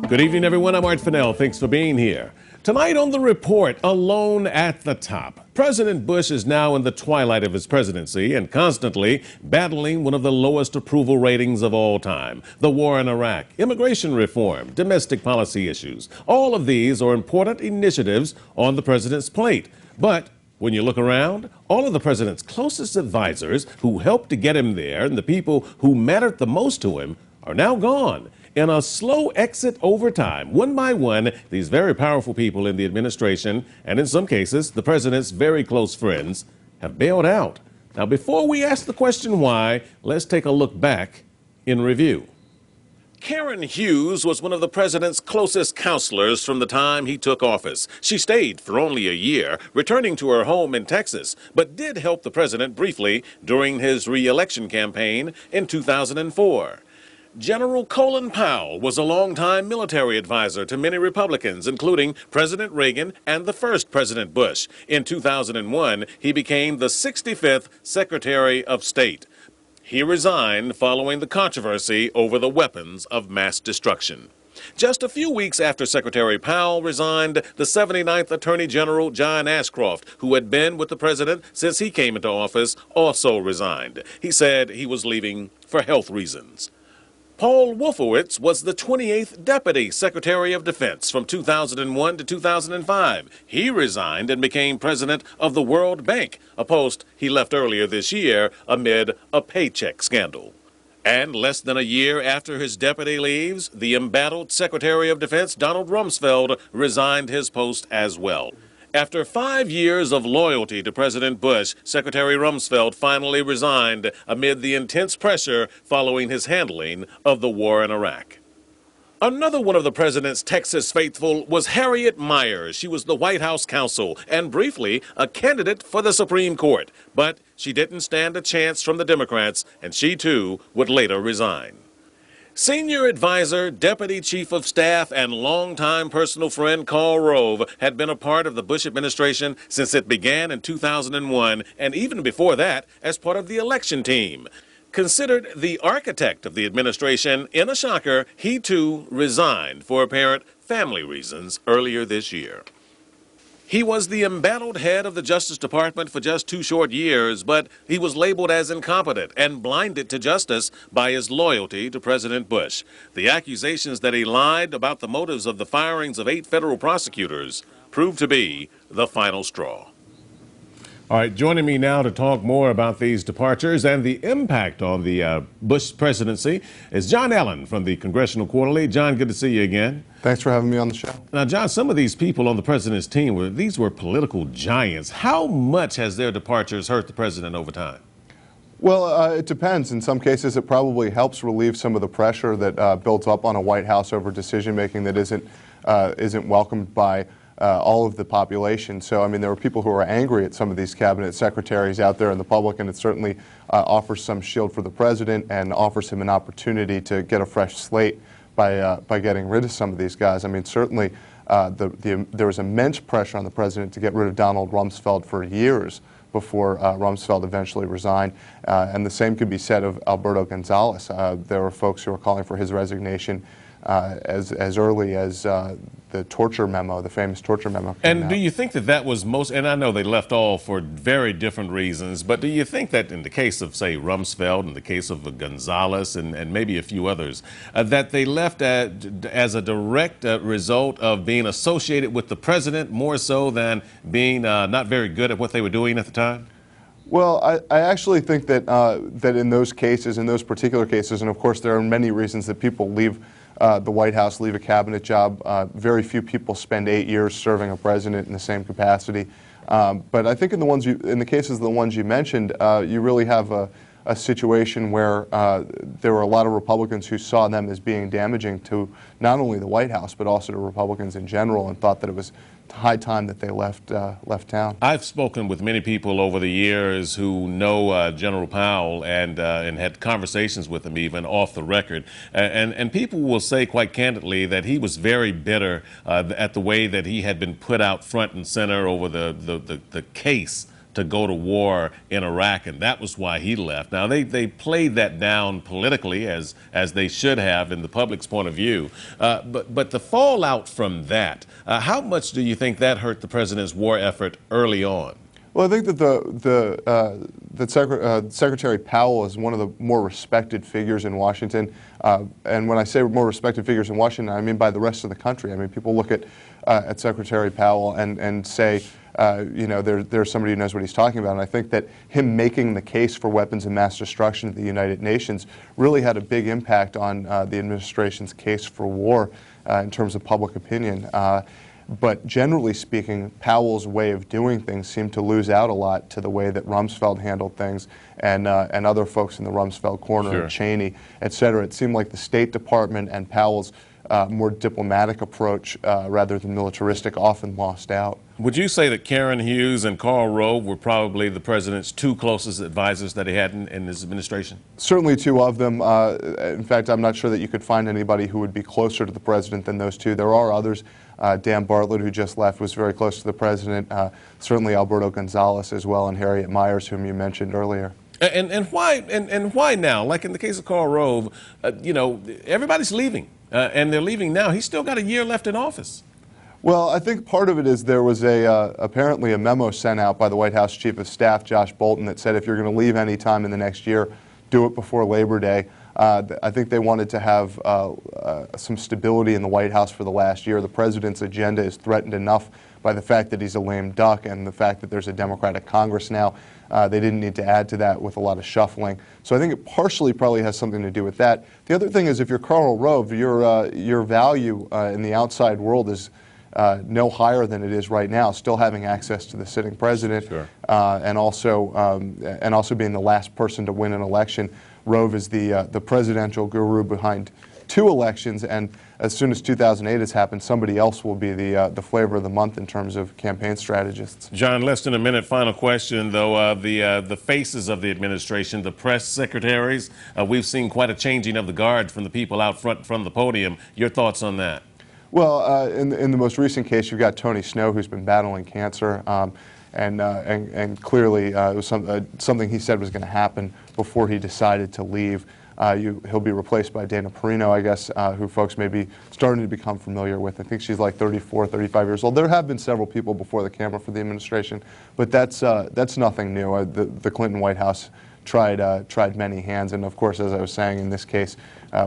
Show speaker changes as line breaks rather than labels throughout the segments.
Good evening, everyone. I'm Art Fennell. Thanks for being here. Tonight on The Report, alone at the top. President Bush is now in the twilight of his presidency and constantly battling one of the lowest approval ratings of all time. The war in Iraq, immigration reform, domestic policy issues. All of these are important initiatives on the president's plate. But when you look around, all of the president's closest advisors who helped to get him there and the people who mattered the most to him are now gone. In a slow exit over time, one by one, these very powerful people in the administration, and in some cases, the president's very close friends, have bailed out. Now, before we ask the question why, let's take a look back in review. Karen Hughes was one of the president's closest counselors from the time he took office. She stayed for only a year, returning to her home in Texas, but did help the president briefly during his re-election campaign in 2004. General Colin Powell was a longtime military advisor to many Republicans, including President Reagan and the first President Bush. In 2001, he became the 65th Secretary of State. He resigned following the controversy over the weapons of mass destruction. Just a few weeks after Secretary Powell resigned, the 79th Attorney General John Ashcroft, who had been with the president since he came into office, also resigned. He said he was leaving for health reasons. Paul Wolfowitz was the 28th Deputy Secretary of Defense from 2001 to 2005. He resigned and became president of the World Bank, a post he left earlier this year amid a paycheck scandal. And less than a year after his deputy leaves, the embattled Secretary of Defense Donald Rumsfeld resigned his post as well. After 5 years of loyalty to President Bush, Secretary Rumsfeld finally resigned amid the intense pressure following his handling of the war in Iraq. Another one of the president's Texas faithful was Harriet Miers. She was the White House counsel and briefly a candidate for the Supreme Court. But she didn't stand a chance from the Democrats, and she too would later resign. Senior advisor, Deputy Chief of Staff, and longtime personal friend Karl Rove had been a part of the Bush administration since it began in 2001, and even before that, as part of the election team. Considered the architect of the administration, in a shocker, he too resigned for apparent family reasons earlier this year. He was the embattled head of the Justice Department for just 2 short years, but he was labeled as incompetent and blinded to justice by his loyalty to President Bush. The accusations that he lied about the motives of the firings of 8 federal prosecutors proved to be the final straw. All right, joining me now to talk more about these departures and the impact on the Bush presidency is Jon Allen from the Congressional Quarterly. John, good to see you again.
Thanks for having me on the show.
Now, John, some of these people on the president's team, were political giants. How much has their departures hurt the president over time?
Well, it depends. In some cases, it probably helps relieve some of the pressure that builds up on a White House over decision-making that isn't welcomed by all of the population. So, I mean, there were people who were angry at some of these cabinet secretaries out there in the public, and it certainly offers some shield for the president and offers him an opportunity to get a fresh slate by getting rid of some of these guys. I mean, certainly there was immense pressure on the president to get rid of Donald Rumsfeld for years before Rumsfeld eventually resigned. And the same could be said of Alberto Gonzales. There were folks who were calling for his resignation as early as the torture memo, the famous torture memo.
And do you think that that was most, and I know they left all for very different reasons, but do you think that in the case of, say, Rumsfeld, in the case of Gonzales and maybe a few others, that they left as a direct result of being associated with the president more so than being not very good at what they were doing at the time?
Well, I actually think that that in those cases, in those particular cases, and of course there are many reasons that people leave the White House, leave a cabinet job. Very few people spend 8 years serving a president in the same capacity. But I think in the cases of the ones you mentioned, you really have a situation where there were a lot of Republicans who saw them as being damaging to not only the White House but also to Republicans in general, and thought that it was high time that they left town.
I've spoken with many people over the years who know General Powell and had conversations with him even off the record, and people will say quite candidly that he was very bitter at the way that he had been put out front and center over the case to go to war in Iraq, and that was why he left. Now, they played that down politically, as they should have in the public's point of view. But the fallout from that, how much do you think that hurt the president's war effort early on?
Well, I think that Secretary Powell is one of the more respected figures in Washington. And when I say more respected figures in Washington, I mean by the rest of the country. I mean, people look at Secretary Powell and say, you know, there's somebody who knows what he's talking about. And I think that him making the case for weapons of mass destruction at the United Nations really had a big impact on the administration's case for war in terms of public opinion. But generally speaking, Powell's way of doing things seemed to lose out a lot to the way that Rumsfeld handled things and other folks in the Rumsfeld corner,
sure,
Cheney, et cetera. It seemed like the State Department and Powell's more diplomatic approach rather than militaristic often lost out.
Would you say that Karen Hughes and Karl Rove were probably the president's two closest advisors that he had in his administration?
Certainly two of them. In fact, I'm not sure that you could find anybody who would be closer to the president than those two. There are others. Dan Bartlett, who just left, was very close to the president. Certainly Alberto Gonzales as well, and Harriet Miers, whom you mentioned earlier.
And why now? Like in the case of Karl Rove, you know, everybody's leaving, and they're leaving now. He's still got a year left in office.
Well, I think part of it is there was apparently a memo sent out by the White House Chief of Staff, Josh Bolten, that said if you're going to leave any time in the next year, do it before Labor Day. I think they wanted to have some stability in the White House for the last year. The president's agenda is threatened enough by the fact that he's a lame duck and the fact that there's a Democratic Congress now. They didn't need to add to that with a lot of shuffling. So I think it partially probably has something to do with that. The other thing is if you're Karl Rove, your value in the outside world is no higher than it is right now, still having access to the sitting president,
sure,
and also being the last person to win an election. Rove is the presidential guru behind two elections, and as soon as 2008 has happened, somebody else will be the flavor of the month in terms of campaign strategists.
John, less than a minute. Final question, though. The faces of the administration, the press secretaries, we've seen quite a changing of the guard from the people out front from the podium. Your thoughts on that?
Well, in the most recent case, you've got Tony Snow, who's been battling cancer, and clearly it was something he said was going to happen before he decided to leave. He'll be replaced by Dana Perino, I guess, who folks may be starting to become familiar with. I think she's like 34, 35 years old. There have been several people before the camera for the administration, but that's nothing new. The Clinton White House tried many hands, and of course, as I was saying, in this case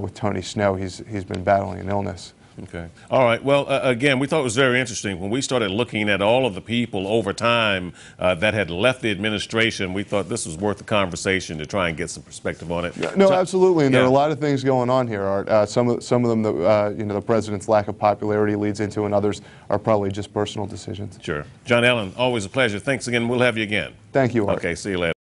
with Tony Snow, he's been battling an illness.
Okay. All right. Well, again, we thought it was very interesting. When we started looking at all of the people over time that had left the administration, we thought this was worth the conversation to try and get some perspective on it.
Yeah, no, absolutely. And there are a lot of things going on here, Art. Some of them, the president's lack of popularity leads into, and others are probably just personal decisions.
Sure. Jon Allen, always a pleasure. Thanks again. We'll have you again.
Thank you, Art.
Okay. See you later.